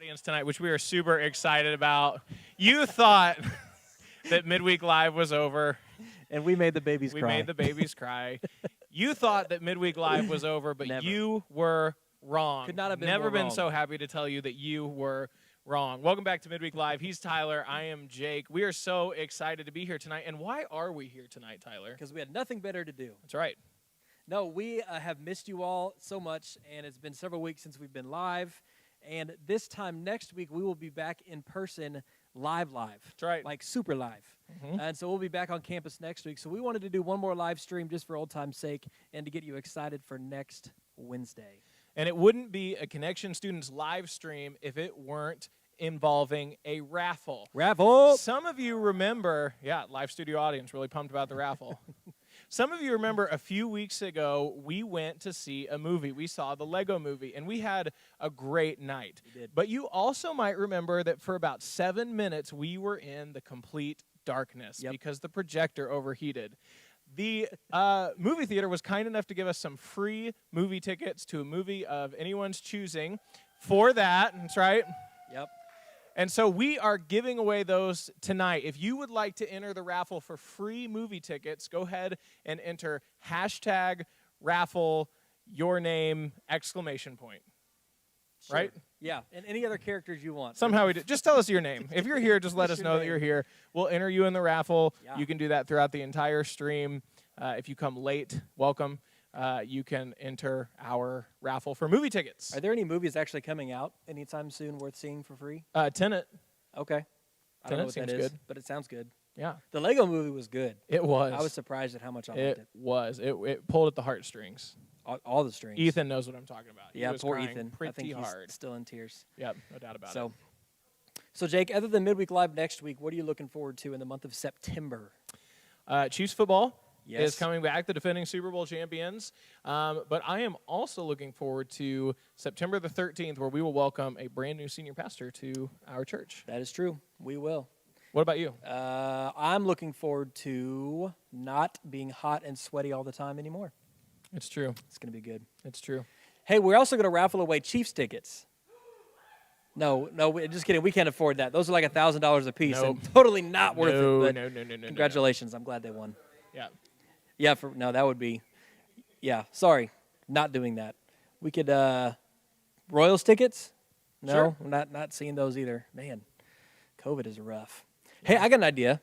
audience tonight, which we are super excited about. You thought that Midweek Live was over. And we made the babies cry. We made the babies cry. You thought that Midweek Live was over, but Never. you were wrong. Could not have been Never more been wrong. so happy to tell you that you were wrong. Welcome back to Midweek Live. He's Tyler. I am Jake. We are so excited to be here tonight. And why are we here tonight, Tyler? Because we had nothing better to do. That's right. No, we have missed you all so much, and it's been several weeks since we've been live. And this time next week, we will be back in person live. That's right. Like super live. Mm-hmm. And so we'll be back on campus next week. So we wanted to do one more live stream just for old time's sake and to get you excited for next Wednesday. And it wouldn't be a Connection Students live stream if it weren't involving a raffle. Raffle! Some of you remember, live studio audience really pumped about the raffle. Some of you remember a few weeks ago, we went to see a movie. We saw the Lego Movie, and we had a great night. We did. But you also might remember that for about 7 minutes, we were in the complete darkness because the projector overheated. The movie theater was kind enough to give us some free movie tickets to a movie of anyone's choosing for that. That's right. Yep. And so we are giving away those tonight. If you would like to enter the raffle for free movie tickets, go ahead and enter #raffle your name ! Sure. Right? Yeah, and any other characters you want. Somehow we did. Just tell us your name. If you're here, just let us Your know that name. you're here. We'll enter you in the raffle. Yeah. You can do that throughout the entire stream. If you come late, welcome. You can enter our raffle for movie tickets. Are there any movies actually coming out anytime soon worth seeing for free? Tenet. Okay. I don't know Tenet what seems that is, good. but it sounds good. Yeah. The Lego Movie was good. It was. I was surprised at how much I liked It it. was. It pulled at the heartstrings. All the strings. Ethan knows what I'm talking about. He Yeah, was poor crying Ethan. I pretty think he's hard. still in tears. Yep, no doubt about it. So Jake, other than Midweek Live next week, what are you looking forward to in the month of September? Chiefs football Yes. is coming back, the defending Super Bowl champions. But I am also looking forward to September the 13th, where we will welcome a brand new senior pastor to our church. That is true. We will. What about you? I'm looking forward to not being hot and sweaty all the time anymore. It's true. It's going to be good. It's true. Hey, we're also going to raffle away Chiefs tickets. No, just kidding. We can't afford that. Those are like $1,000 a piece, Nope. and totally not worth No, it. But no. congratulations. I'm glad they won. Yeah. Yeah, that would be. Yeah, sorry, not doing that. We could Royals tickets. No, Sure. we're not seeing those either. Man, COVID is rough. Hey, I got an idea.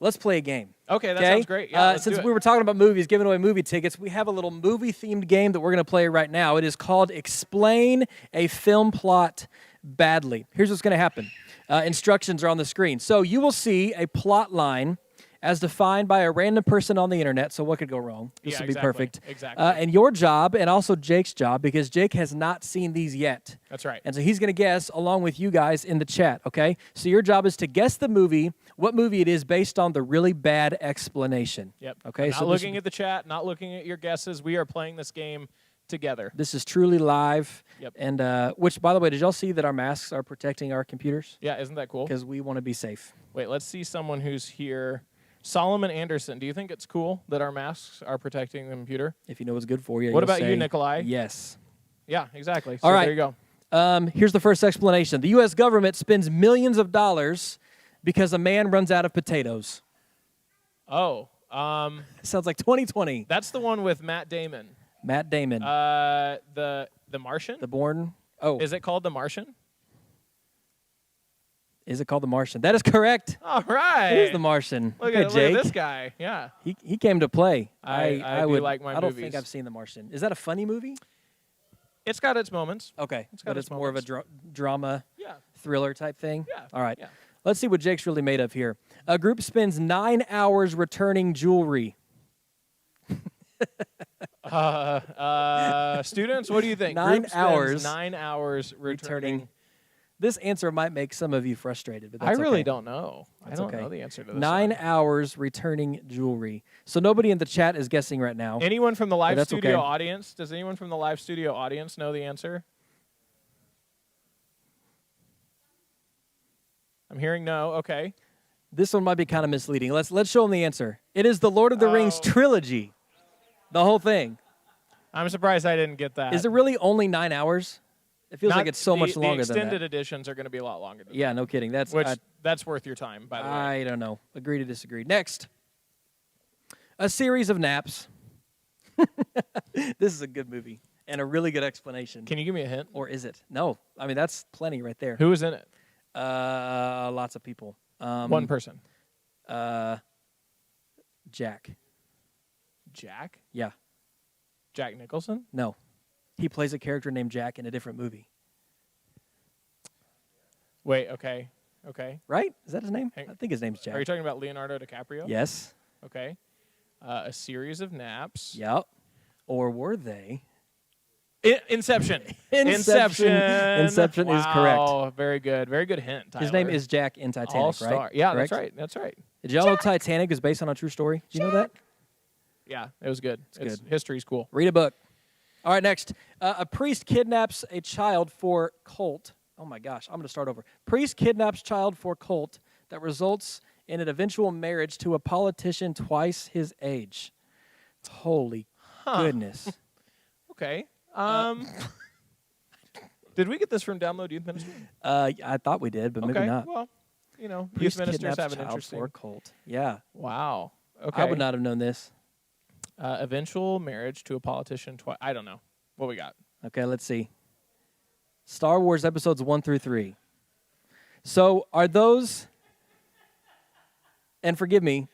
Let's play a game. Okay, that sounds great. Yeah, let's since do it. we were talking about movies, giving away movie tickets, we have a little movie-themed game that we're going to play right now. It is called Explain a Film Plot Badly. Here's what's going to happen. Instructions are on the screen. So you will see a plot line as defined by a random person on the internet. So what could go wrong? This would be exactly. perfect. Exactly. And your job, and also Jake's job, because Jake has not seen these yet. That's right. And so he's going to guess along with you guys in the chat, okay? So your job is to guess the movie, what movie it is based on the really bad explanation. Yep. Okay. Not looking at the chat, not looking at your guesses. We are playing this game together. This is truly live. Yep. And which, by the way, did y'all see that our masks are protecting our computers? Yeah, isn't that cool? Because we want to be safe. Wait, let's see someone who's here. Solomon Anderson, do you think it's cool that our masks are protecting the computer? If you know what's good for you. What you'll about you, say Nikolai? Yes. Yeah, exactly. So All right. there you go. Here's the first explanation. The U.S. government spends millions of dollars because a man runs out of potatoes. Oh, Sounds like 2020. that's the one with Matt Damon. Matt Damon. The Martian? The Bourne. Oh, Is it called The Martian? is it called The Martian? That is correct. All right. It is The Martian. Look Okay, at Jake. this guy. Yeah. He came to play. I do would like my I don't movies. think I've seen The Martian. Is that a funny movie? It's got its moments. Okay, It's got but its it's more of a drama Yeah. thriller type thing. Yeah. All right. Yeah. Let's see what Jake's really made of here. A group spends 9 hours returning jewelry. Students, what do you think? 9 Group spends hours 9 hours returning. This answer might make some of you frustrated, but I that's really okay. don't know. That's I don't okay. know the answer to this. 9 one. hours returning jewelry. So nobody in the chat is guessing right now. Anyone from the live that's studio okay. audience? Does anyone from the live studio audience know the answer? I'm hearing no. Okay. This one might be kind of misleading. Let's show them the answer. It is the Lord of the Rings trilogy. The whole thing. I'm surprised I didn't get that. Is it really only 9 hours? It feels like it's so much longer The than that. extended editions are going to be a lot longer than Yeah, that. no kidding. That's That's worth your time, by the way. I don't know. Agree to disagree. Next, a series of naps. This is a good movie and a really good explanation. Can you give me a hint? Or is it? No. I mean, that's plenty right there. Who is in it? Lots of people. One person. Jack. Jack? Yeah. Jack Nicholson? No. He plays a character named Jack in a different movie. Wait, okay. Okay. Right? Is that his name? I think his name's Jack. Are you talking about Leonardo DiCaprio? Yes. Okay. A series of naps. Yep. Or were they? Inception. Inception is correct. Oh, very good. Very good hint, Tyler. His name is Jack in Titanic, All-star. right? Yeah, Correct? that's right. That's right. Did y'all know Titanic is based on a true story? Did you know that? Yeah, it was good. It's good. History's cool. Read a book. All right, next. A priest kidnaps a child for cult. Oh, my gosh. I'm going to start over. Priest kidnaps child for cult that results in an eventual marriage to a politician twice his age. Holy goodness. Okay. Did we get this from Download Youth Ministry? I thought we did, but maybe not. Well, you know, Priest youth ministers kidnaps have an child interesting. for cult. Yeah. Wow. Okay. I would not have known this. Eventual marriage to a politician twice. I don't know. What we got? Okay, let's see. Star Wars episodes 1 through 3. So are those, and forgive me,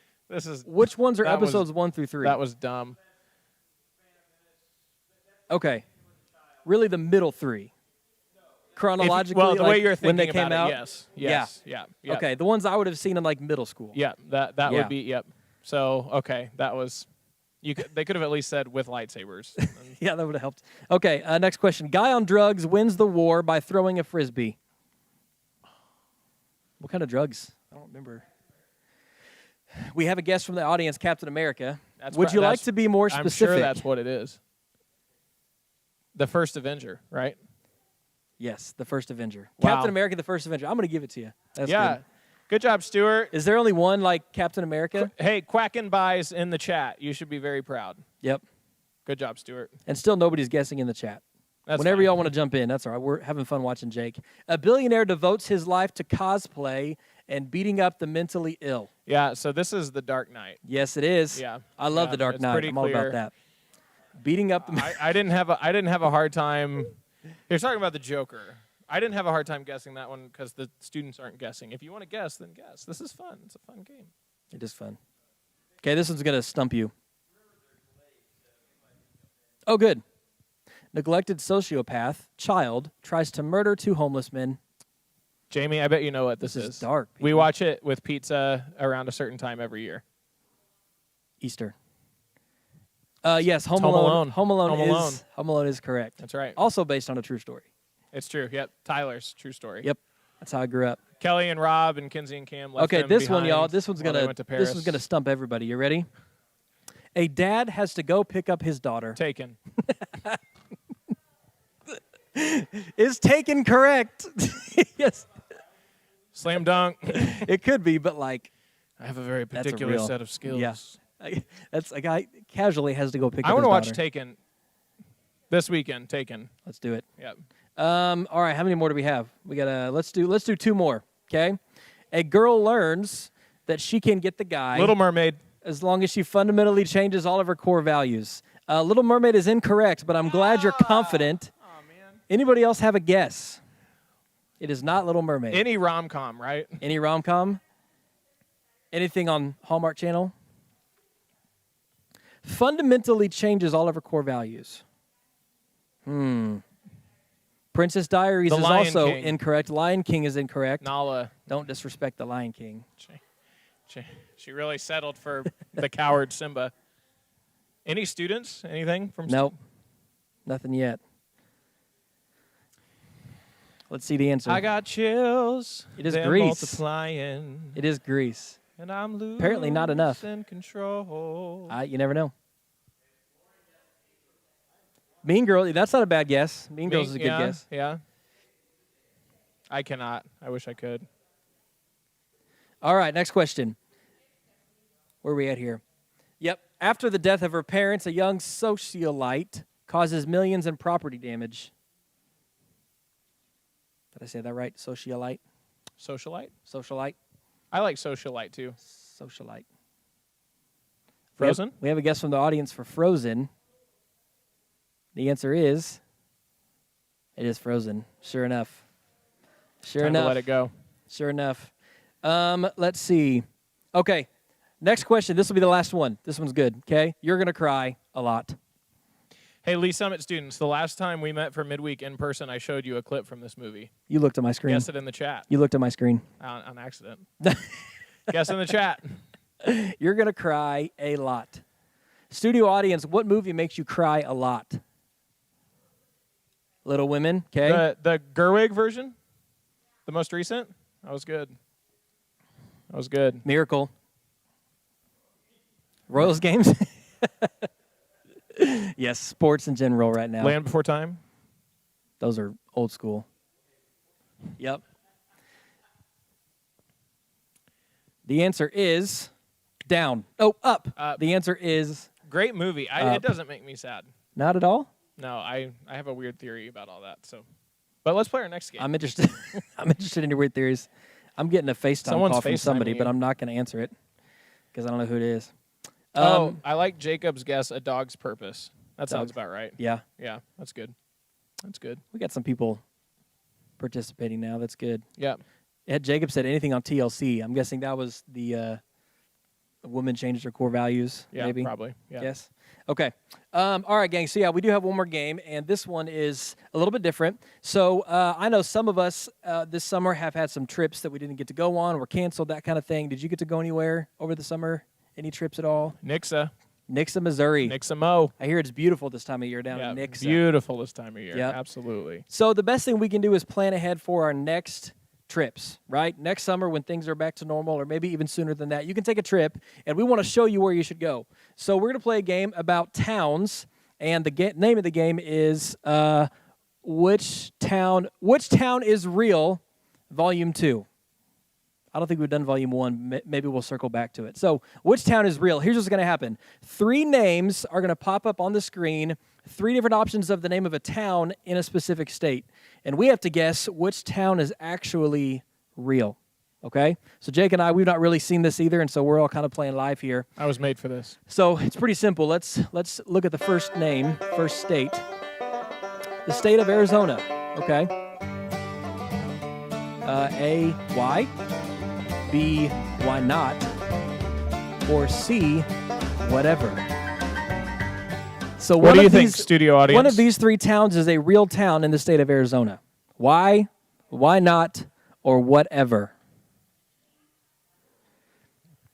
which ones are episodes 1 through 3? That was dumb. Okay. Really the middle 3. Chronologically, well, the way you're when thinking they came about out? it, yes. Yeah. Okay, the ones I would have seen in like middle school. Yeah, that Yeah. would be, yep. So, okay, that was, they could have at least said with lightsabers. Yeah, that would have helped. Okay, next question. Guy on drugs wins the war by throwing a Frisbee. What kind of drugs? I don't remember. We have a guest from the audience, Captain America. Would you like to be more specific? I'm sure that's what it is. The first Avenger, right? Yes, the first Avenger. Wow. Captain America, the first Avenger. I'm going to give it to you. That's yeah. good. Good job, Stuart. Is there only one like Captain America? Hey, Quackin' Buys in the chat. You should be very proud. Yep. Good job, Stuart. And still nobody's guessing in the chat. That's Whenever fine. y'all want to jump in, that's all right. We're having fun watching Jake. A billionaire devotes his life to cosplay and beating up the mentally ill. Yeah, so this is The Dark Knight. Yes, it is. Yeah. I love Yeah, The Dark it's Knight. pretty I'm all clear. about that. Beating up the I didn't have a hard time. You're talking about the Joker. I didn't have a hard time guessing that one because the students aren't guessing. If you want to guess, then guess. This is fun. It's a fun game. It is fun. Okay, this one's going to stump you. Oh, good. Neglected sociopath, child, tries to murder 2 homeless men. Jamie, I bet you know what this This is. is dark. We people. watch it with pizza around a certain time every year. Easter. Yes, Home Home Alone. Alone. Home Alone. Home Alone. Home Alone is correct. That's right. Also based on a true story. It's true. Yep. Tyler's true story. Yep. That's how I grew up. Kelly and Rob and Kinsey and Cam left Okay, them this one, behind y'all. This one's while they gonna went to Paris. stump everybody. You ready? A dad has to go pick up his daughter. Taken. Is Taken correct? Yes. Slam dunk. It could be, but like I have a very That's a particular real- set of skills. yeah. That's a guy casually has to go pick up I his want to watch daughter. Taken this weekend. Taken. Let's do it. Yep. All right, how many more do we have? We got let's do 2 more, okay? A girl learns that she can get the guy Little Mermaid. as long as she fundamentally changes all of her core values. Little Mermaid is incorrect, but I'm glad you're confident. Oh man. Anybody else have a guess? It is not Little Mermaid. Any rom-com, right? Any rom-com? Anything on Hallmark Channel? Fundamentally changes all of her core values. Princess Diaries The is Lion also King. incorrect. Lion King is incorrect. Nala. Don't disrespect the Lion King. She really settled for the coward Simba. Any students? Anything from? Nope. Nothing yet. Let's see the answer. I got chills. It is they're Grease. multiplying. It is Grease. And I'm losing Apparently not enough. control. You never know. Mean Girl, that's not a bad guess. Mean Girls is a good guess. Yeah. I cannot. I wish I could. All right, next question. Where are we at here? Yep. After the death of her parents, a young socialite causes millions in property damage. Did I say that right? Socialite? Socialite? Socialite? I like Socialite, too. Socialite. Frozen? We have a guess from the audience for Frozen. The answer is, it is Frozen. Sure enough. Time to let it go. Sure enough. Let's see. Okay, next question. This will be the last one. This one's good, okay? You're going to cry a lot. Hey, Lee Summit students, the last time we met for Midweek in person, I showed you a clip from this movie. You looked at my screen. Guess it in the chat. You looked at my screen. On accident. Guess in the chat. You're going to cry a lot. Studio audience, what movie makes you cry a lot? Little Women, okay? The Gerwig version? The most recent? That was good. That was good. Miracle. Royals games? Yes, sports in general right now. Land Before Time? Those are old school. Yep. The answer is down. Oh, up. The answer is great movie. It doesn't make me sad. Not at all? No, I have a weird theory about all that. So, but let's play our next game. I'm interested. I'm interested in your weird theories. I'm getting a FaceTime call from somebody, but I'm not going to answer it because I don't know who it is. I like Jacob's guess, A Dog's Purpose. That sounds about right. Yeah. Yeah, that's good. That's good. We got some people participating now. That's good. Yeah. Jacob said anything on TLC. I'm guessing that was the woman changes her core values. Yeah, maybe. Probably. Yeah. Yes. Okay. All right, gang. So, yeah, we do have one more game, and this one is a little bit different. So, I know some of us this summer have had some trips that we didn't get to go on, were canceled, that kind of thing. Did you get to go anywhere over the summer? Any trips at all? Nixa, Missouri. Nixa Mo. I hear it's beautiful this time of year down in Nixa. Beautiful this time of year. Yep. Absolutely. So the best thing we can do is plan ahead for our next trips, right? Next summer when things are back to normal, or maybe even sooner than that, you can take a trip, and we want to show you where you should go. So we're going to play a game about towns, and the name of the game is Which Town is Real, Volume 2. I don't think we've done Volume 1. Maybe we'll circle back to it. So, which town is real? Here's what's going to happen. 3 names are going to pop up on the screen, 3 different options of the name of a town in a specific state. And we have to guess which town is actually real. Okay? So, Jake and I, we've not really seen this either, and so we're all kind of playing live here. I was made for this. So, it's pretty simple. Let's look at the first name, first state. The state of Arizona. Okay? A, why? B, why not? Or C, whatever. So what do you think, studio audience? One of these 3 towns is a real town in the state of Arizona. Why not, or whatever?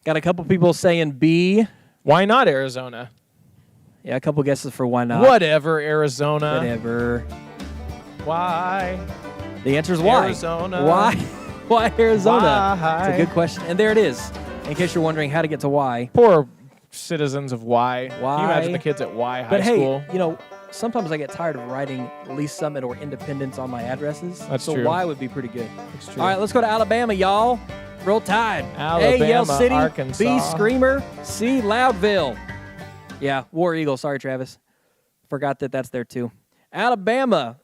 Got a couple people saying B. Why not Arizona? Yeah, a couple guesses for why not. Whatever, Arizona. Whatever. Why? The answer is why. Arizona. Why? Why Arizona? Why? It's a good question. And there it is. In case you're wondering how to get to Y. Poor citizens of Y. Y. Can you imagine the kids at Y High but School? Hey, you know, sometimes I get tired of writing Lee Summit or Independence on my addresses. That's so true. Y would be pretty good. That's true. All right, let's go to Alabama, y'all. Roll Tide. Alabama, A, Yell City. Arkansas. B, Screamer. C, Loudville. Yeah, War Eagle. Sorry, Travis. Forgot that's there too. Alabama.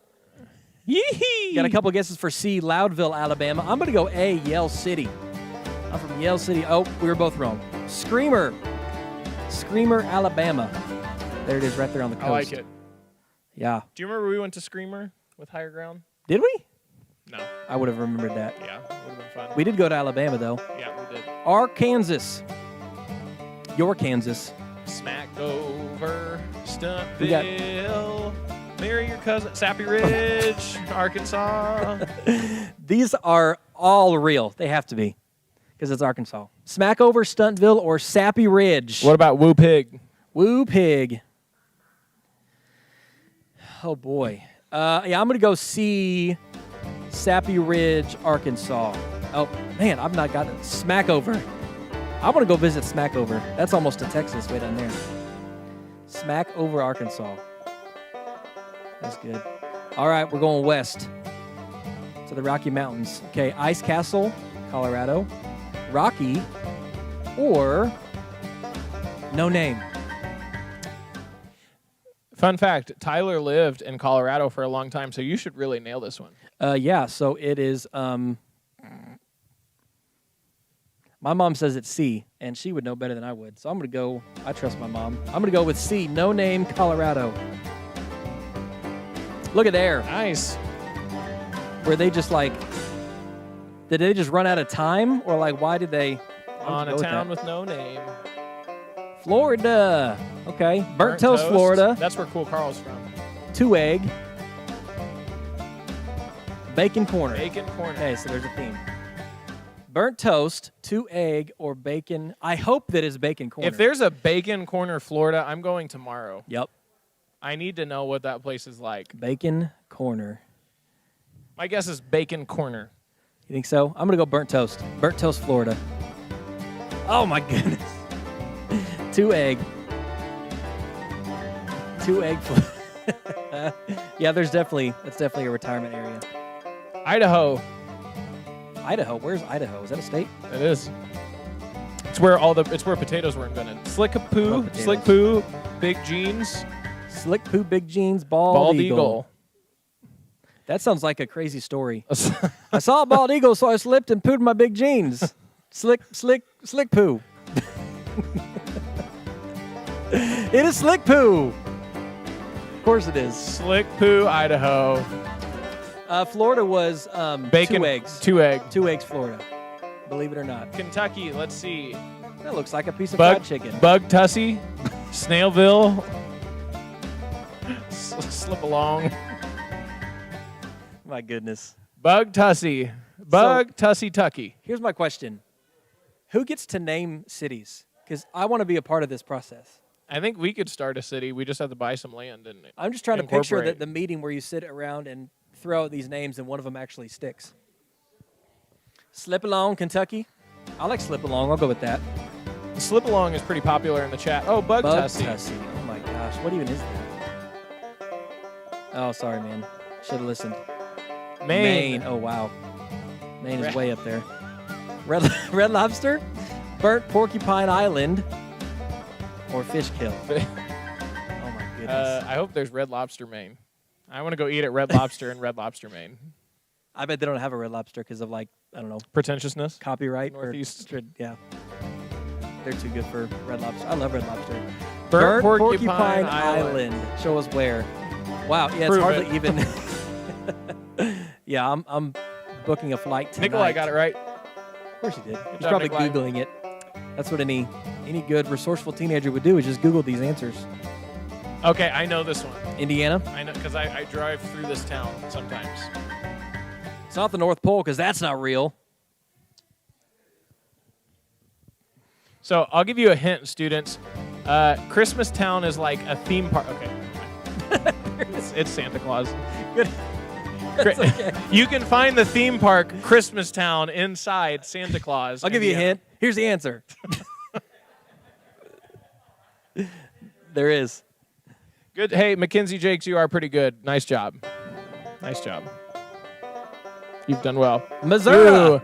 Yee-hee. Got a couple guesses for C, Loudville, Alabama. I'm going to go A, Yell City. I'm from Yell City. Oh, we were both wrong. Screamer, Alabama. There it is right there on the coast. I like it. Yeah. Do you remember we went to Screamer with Higher Ground? Did we? No. I would have remembered that. Yeah, would have been fun. We did go to Alabama, though. Yeah, we did. Arkansas. Your Kansas. Smack over Stuntville. Marry your cousin. Sappy Ridge, Arkansas. These are all real. They have to be because it's Arkansas. Smackover, Stuntville, or Sappy Ridge. What about Woo Pig? Woo Pig. Oh, boy. Yeah, I'm going to go see Sappy Ridge, Arkansas. Oh, man, I've not gotten it. Smackover. I want to go visit Smackover. That's almost to Texas, way down there. Smackover, Arkansas. That's good. All right, we're going west to the Rocky Mountains. Okay, Ice Castle, Colorado, Rocky, or No Name. Fun fact, Tyler lived in Colorado for a long time, so you should really nail this one. Yeah, so it is. My mom says it's C, and she would know better than I would. So I'm going to go. I trust my mom. I'm going to go with C, No Name, Colorado. Look at there. Nice. Were they just like, did they just run out of time? Or like, why did they? On a town with no name. Florida. Okay. Burnt Toast, Florida. That's where Cool Carl's from. 2 egg. Bacon corner. Bacon corner. Okay, so there's a theme. Burnt toast, 2 egg, or bacon. I hope that is bacon corner. If there's a bacon corner, Florida, I'm going tomorrow. Yep. I need to know what that place is like. Bacon corner. My guess is bacon corner. You think so? I'm going to go burnt toast. Burnt toast, Florida. Oh, my goodness. 2 egg. 2 egg. Yeah, that's definitely a retirement area. Idaho. Idaho? Where's Idaho? Is that a state? It is. It's where potatoes were invented. Slick poo, big jeans. Slick poo, big jeans, bald eagle. That sounds like a crazy story. I saw a bald eagle, so I slipped and pooed my big jeans. Slick poo. It is slick poo. Of course it is. Slick poo, Idaho. Florida was bacon, 2 eggs. 2 egg. 2 eggs, Florida. Believe it or not. Kentucky, let's see. That looks like a piece of fried chicken. Bug Tussie, Snailville, slip along. My goodness. Bug Tussie, Tussie Tucky. Here's my question. Who gets to name cities? Because I want to be a part of this process. I think we could start a city. We just have to buy some land and I'm just trying to picture the meeting where you sit around and throw out these names and one of them actually sticks. Slip Along, Kentucky. I like Slip Along. I'll go with that. Slip Along is pretty popular in the chat. Oh, Bug Tussie. Oh, my gosh. What even is that? Oh, sorry, man. Should have listened. Maine. Oh, wow. Maine is way up there. Red Lobster, Burnt Porcupine Island, or Fish Kill. Oh, my goodness. I hope there's Red Lobster, Maine. I want to go eat at Red Lobster in Red Lobster, Maine. I bet they don't have a Red Lobster because of, like, I don't know. Pretentiousness? Copyright. Northeast. Yeah. They're too good for Red Lobster. I love Red Lobster. Burnt Porcupine Island. Show us where. Wow. Yeah, it's hardly even. Yeah, I'm booking a flight tonight. Nikolai got it right. Of course he did. He's job, probably Nikolai. Googling it. That's what any good resourceful teenager would do, is just Google these answers. Okay, I know this one. Indiana? I know, because I drive through this town sometimes. It's not the North Pole, because that's not real. So I'll give you a hint, students. Christmas Town is like a theme park. Okay. It's Santa Claus. Good. That's okay. You can find the theme park Christmas Town inside Santa Claus. I'll give you a hint. Here's the answer. There is. Good. Hey, Mackenzie Jakes, you are pretty good. Nice job. Nice job. You've done well. Missouri. Ooh.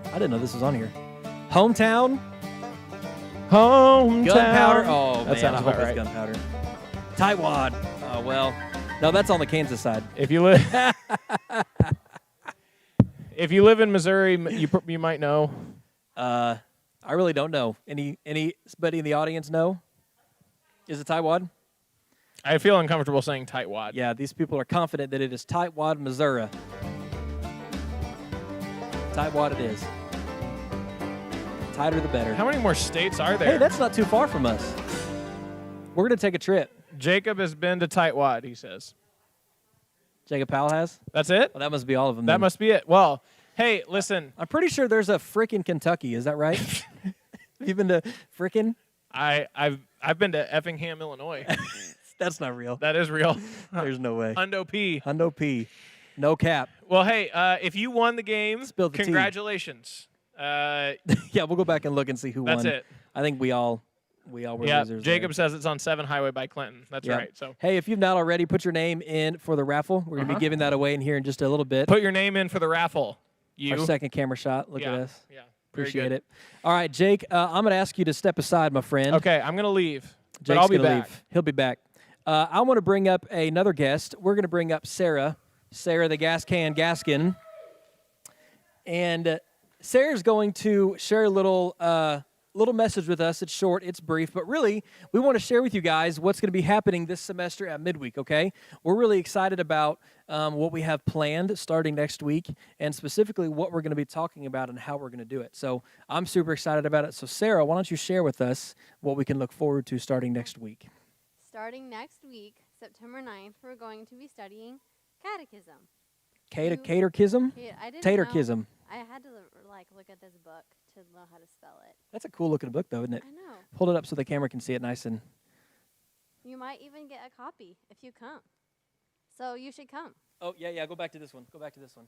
I didn't know this was on here. Hometown. Gunpowder. Oh, that sounds I hope about right. it's Gunpowder. Tightwad. Oh, well. No, that's on the Kansas side. If you live, in Missouri, you might know. I really don't know. Anybody in the audience know? Is it Tightwad? I feel uncomfortable saying Tightwad. Yeah, these people are confident that it is Tightwad, Missouri. Tightwad it is. Tighter the better. How many more states are there? Hey, that's not too far from us. We're going to take a trip. Jacob has been to Tightwad, he says. Jacob Powell has? That's it? Well, that must be all of them. That then. must be it. Well, hey, listen. I'm pretty sure there's a frickin' Kentucky. Is that right? You've been to frickin'? I've been to Effingham, Illinois. That's not real. That is real. There's no way. Hundo P. Hundo P. No cap. Well, hey, if you won the game, Spill the tea. congratulations. Yeah, we'll go back and look and see who won. That's it. I think we all were losers. Jacob there. says it's on 7 Highway by Clinton. That's Yep. right. So hey, if you've not already, put your name in for the raffle. We're going to be giving that away in here in just a little bit. put your name in for the raffle. Our second camera shot. Look at us. Yeah. Very Appreciate good. it. All right, Jake, I'm going to ask you to step aside, my friend. Okay, I'm going to leave. Jake's but I'll be gonna back. leave. He'll be back. I want to bring up another guest. We're going to bring up Sarah. Sarah the Gas Can Gaskin. And Sarah's going to share a little message with us. It's short, it's brief, but really, we want to share with you guys what's going to be happening this semester at Midweek, okay? We're really excited about what we have planned starting next week, and specifically what we're going to be talking about and how we're going to do it. So I'm super excited about it. So Sarah, why don't you share with us what we can look forward to starting next week? Starting next week, September 9th, we're going to be studying catechism. Caterchism? I didn't Taterchism. know. I had to look at this book to know how to spell it. That's a cool looking book, though, isn't it? I know. Hold it up so the camera can see it nice and... You might even get a copy if you come. So you should come. Oh, yeah, go back to this one. Go back to this one.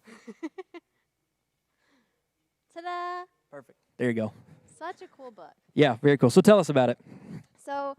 Ta-da! Perfect. There you go. Such a cool book. Yeah, very cool. So tell us about it. So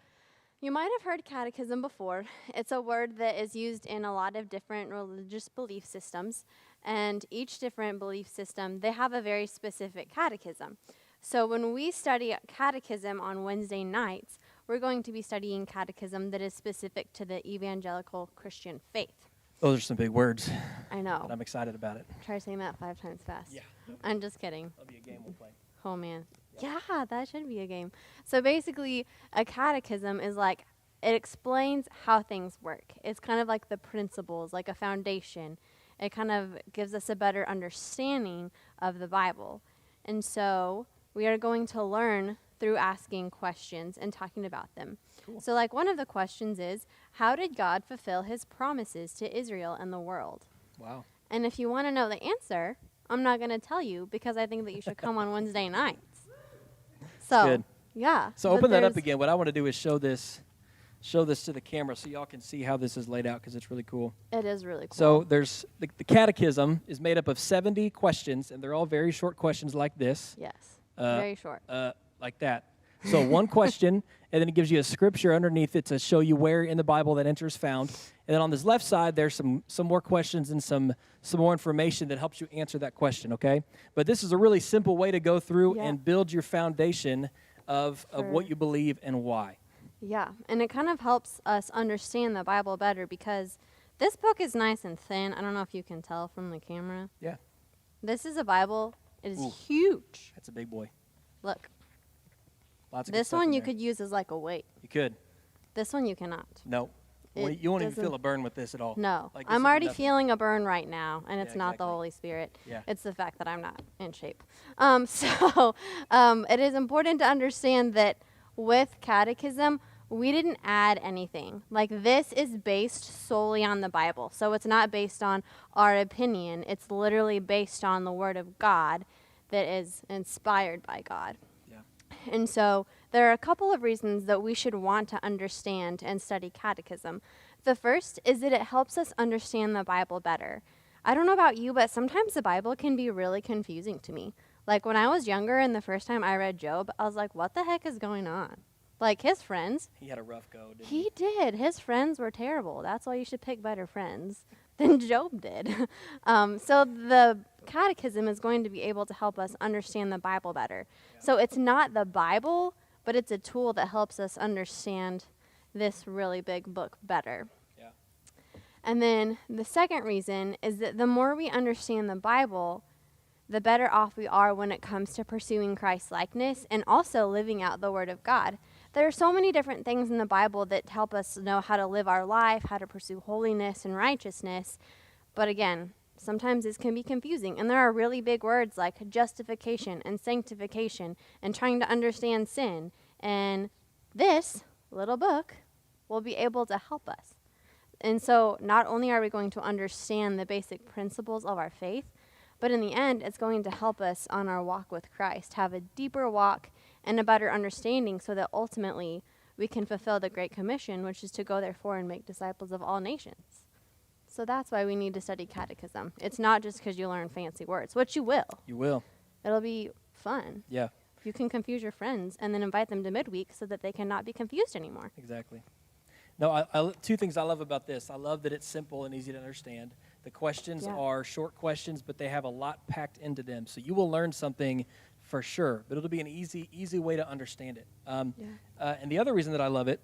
you might have heard catechism before. It's a word that is used in a lot of different religious belief systems. And each different belief system, they have a very specific catechism. So when we study catechism on Wednesday nights, we're going to be studying catechism that is specific to the evangelical Christian faith. Those are some big words. I know. But I'm excited about it. Try saying that 5 times fast. Yeah. I'm just kidding. That'll be a game we'll play. Oh, man. Yeah, that should be a game. So basically, a catechism is like, it explains how things work. It's kind of like the principles, like a foundation. It kind of gives us a better understanding of the Bible. And so we are going to learn through asking questions and talking about them. Cool. So like one of the questions is, how did God fulfill his promises to Israel and the world? Wow. And if you want to know the answer, I'm not going to tell you because I think that you should come on Wednesday nights. So, good. Yeah. So open that up again. What I want to do is show this to the camera so y'all can see how this is laid out because it's really cool. It is really cool. So there's the catechism is made up of 70 questions, and they're all very short questions like this. Yes. Very short. Like that. So one question, and then it gives you a scripture underneath it to show you where in the Bible that answer is found. And then on this left side, there's some more questions and some more information that helps you answer that question, okay? But this is a really simple way to go through and build your foundation of what you believe and why. Yeah, and it kind of helps us understand the Bible better because this book is nice and thin. I don't know if you can tell from the camera. Yeah. This is a Bible. It is huge. That's a big boy. Look. Lots of this one you could use as like a weight. You could. This one you cannot. No. You won't even feel a burn with this at all. No. Like I'm already feeling a burn right now, and it's not exactly. the Holy Spirit. Yeah. It's the fact that I'm not in shape. It is important to understand that with catechism, we didn't add anything. Like this is based solely on the Bible. So it's not based on our opinion. It's literally based on the Word of God that is inspired by God. Yeah. And so there are a couple of reasons that we should want to understand and study catechism. The first is that it helps us understand the Bible better. I don't know about you, but sometimes the Bible can be really confusing to me. Like when I was younger and the first time I read Job, I was like, what the heck is going on? Like his friends. He had a rough go, didn't he? He did. His friends were terrible. That's why you should pick better friends than Job did. So the catechism is going to be able to help us understand the Bible better. Yeah. So it's not the Bible, but it's a tool that helps us understand this really big book better. Yeah. And then the second reason is that the more we understand the Bible, the better off we are when it comes to pursuing Christ's likeness and also living out the Word of God. There are so many different things in the Bible that help us know how to live our life, how to pursue holiness and righteousness. But again, sometimes this can be confusing. And there are really big words like justification and sanctification and trying to understand sin. And this little book will be able to help us. And so not only are we going to understand the basic principles of our faith, but in the end, it's going to help us on our walk with Christ, have a deeper walk and a better understanding so that ultimately we can fulfill the Great Commission, which is to go therefore and make disciples of all nations. So that's why we need to study catechism. It's not just because you learn fancy words, which you will. You will. It'll be fun. Yeah. You can confuse your friends and then invite them to midweek so that they cannot be confused anymore. Exactly. No, two things I love about this. I love that it's simple and easy to understand. The questions are short questions, but they have a lot packed into them. So you will learn something for sure, but it'll be an easy way to understand it. And the other reason that I love it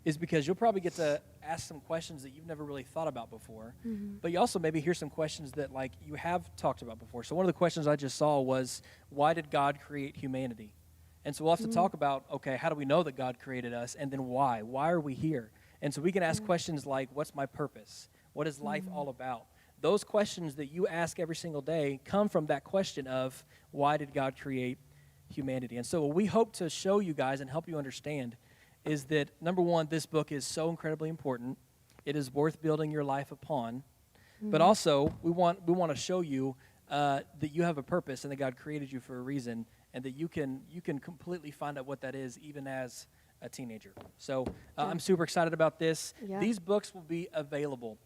is because you'll probably get to ask some questions that you've never really thought about before. But you also maybe hear some questions that like you have talked about before. So one of the questions I just saw was, why did God create humanity? And so we'll have to talk about, okay, how do we know that God created us? And then why? Why are we here? And so we can ask questions like, what's my purpose? What is life all about? Those questions that you ask every single day come from that question of, why did God create humanity? And so what we hope to show you guys and help you understand is that, number one, this book is so incredibly important. It is worth building your life upon. But also, we want to show you that you have a purpose and that God created you for a reason, and that you can completely find out what that is even as a teenager. So I'm super excited about this. Yeah. These books will be available.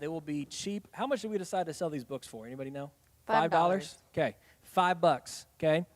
They will be cheap. How much did we decide to sell these books for? Anybody know? $5. Okay, $5. Okay,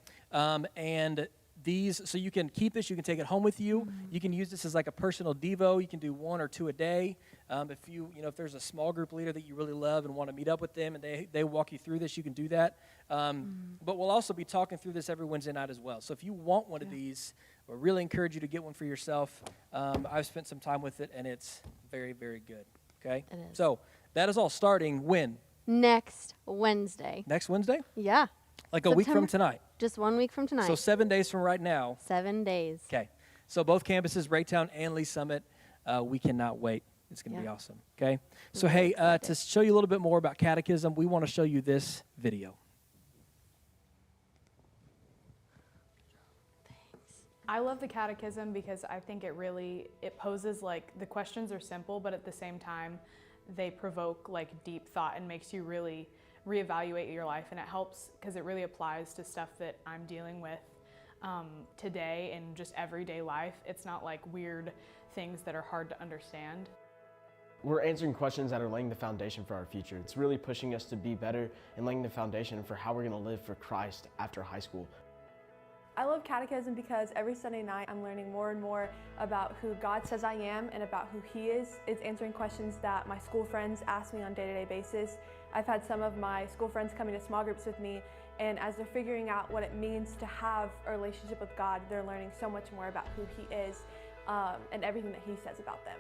and these, so you can keep this, you can take it home with you. You can use this as like a personal devo. You can do 1 or 2 a day. If there's a small group leader that you really love and want to meet up with them and they walk you through this, you can do that. But we'll also be talking through this every Wednesday night as well. So if you want one of these, we really encourage you to get one for yourself. I've spent some time with it and it's very, very good. Okay? It is. So that is all starting when? Next Wednesday. Next Wednesday? Yeah. Like a week from September- tonight. Just 1 week from tonight. So 7 days from right now. 7 days. Okay. So both campuses, Raytown and Lee Summit, we cannot wait. It's going to be awesome. Okay. So hey, to show you a little bit more about catechism, we want to show you this video. I love the catechism because I think it poses like, the questions are simple, but at the same time, they provoke like deep thought and makes you really reevaluate your life. And it helps because it really applies to stuff that I'm dealing with today in just everyday life. It's not like weird things that are hard to understand. We're answering questions that are laying the foundation for our future. It's really pushing us to be better and laying the foundation for how we're going to live for Christ after high school. I love catechism because every Sunday night I'm learning more and more about who God says I am and about who He is. It's answering questions that my school friends ask me on a day-to-day basis. I've had some of my school friends coming to small groups with me, and as they're figuring out what it means to have a relationship with God, they're learning so much more about who He is and everything that He says about them.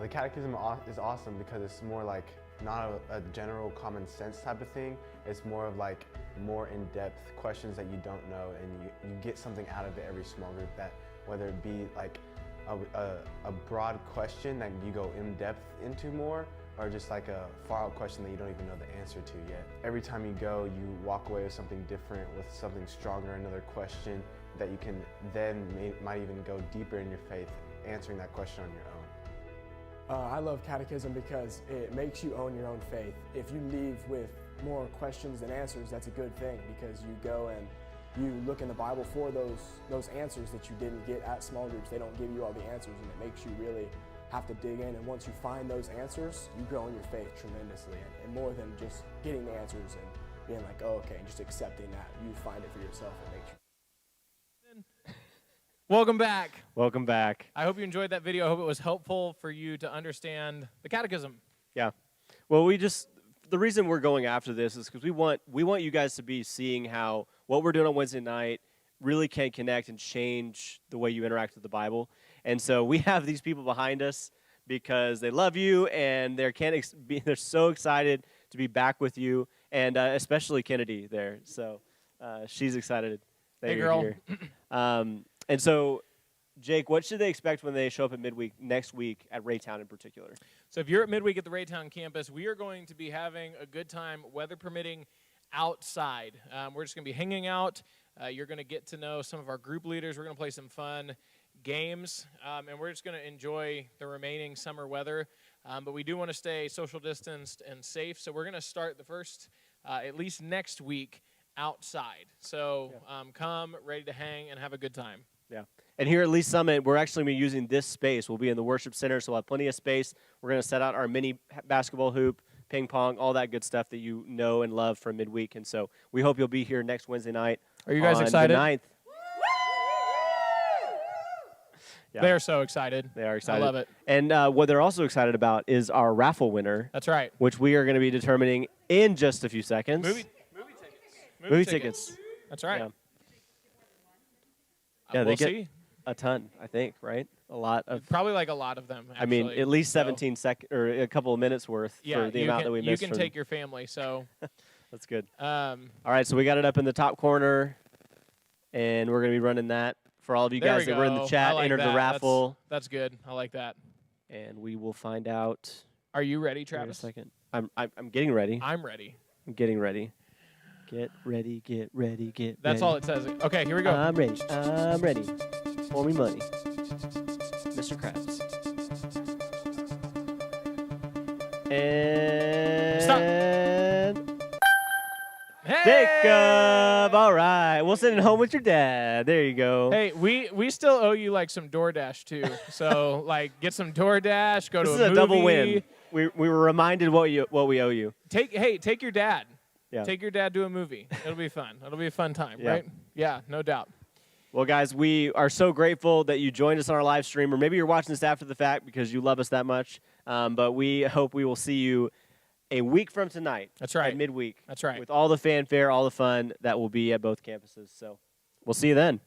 The catechism is awesome because it's more like not a general common sense type of thing. It's more of like more in-depth questions that you don't know, and you get something out of it every small group, that whether it be like a broad question that you go in depth into more, or just like a far-out question that you don't even know the answer to yet. Every time you go, you walk away with something different, with something stronger, another question that you can then might even go deeper in your faith, answering that question on your own. I love catechism because it makes you own your own faith. If you leave with more questions than answers, that's a good thing, because you go and you look in the Bible for those answers that you didn't get at small groups. They don't give you all the answers, and it makes you really have to dig in. And once you find those answers, you grow in your faith tremendously, and more than just getting the answers and being like, oh, okay, and just accepting that. You find it for yourself and makes you. Welcome back. Welcome back. I hope you enjoyed that video. I hope it was helpful for you to understand the catechism. Yeah. Well, the reason we're going after this is because we want you guys to be seeing how what we're doing on Wednesday night really can connect and change the way you interact with the Bible. And so we have these people behind us because they love you, and they're so excited to be back with you, and especially Kennedy there. So she's excited that Hey, you're girl. here. And so, Jake, what should they expect when they show up at Midweek next week at Raytown in particular? So if you're at Midweek at the Raytown campus, we are going to be having a good time, weather permitting, outside. We're just going to be hanging out. You're going to get to know some of our group leaders. We're going to play some fun games, and we're just going to enjoy the remaining summer weather. But we do want to stay social distanced and safe, so we're going to start the first, at least next week, outside. So come ready to hang and have a good time. Yeah. And here at Lee Summit, we're actually going to be using this space. We'll be in the worship center, so we'll have plenty of space. We're going to set out our mini basketball hoop, ping pong, all that good stuff that you know and love from Midweek. And so we hope you'll be here next Wednesday night. Are you guys on excited? The 9th. Yeah. They're so excited. They are excited. I love it. And what they're also excited about is our raffle winner. That's right. Which we are going to be determining in just a few seconds. Movie tickets. Movie tickets. That's right. Yeah, We'll see. a ton, I think, right? A lot of. Probably like a lot of them. Actually. I mean, at least So, 17 seconds or a couple of minutes worth yeah, for the you amount can, that we you missed. can from- take your family. So, That's good. um, All right, so we got it up in the top corner, and we're going to be running that for all of you there guys we that were in the go. chat. I like Entered that. the raffle, That's good. I like that. and we will find out. Are you ready, Wait a Travis? second. I'm getting ready. I'm ready. I'm getting ready. Get ready, get ready, get ready. That's all it says. Okay, here we go. I'm ready. I'm ready. Pour me money. Mr. Krabs. And Hey! Jacob. All right. We'll send it home with your dad. There you go. Hey, we still owe you like some DoorDash too. So like get some DoorDash, go This to is a a movie. double win. We were reminded what we owe you. Take your dad. Yeah. Take your dad to a movie. It'll be fun. It'll be a fun time, Yeah. right? Yeah, no doubt. Well, guys, we are so grateful that you joined us on our live stream, or maybe you're watching this after the fact because you love us that much. But we hope we will see you a week from tonight. That's right. At midweek. That's right. With all the fanfare, all the fun that will be at both campuses. So we'll see you then.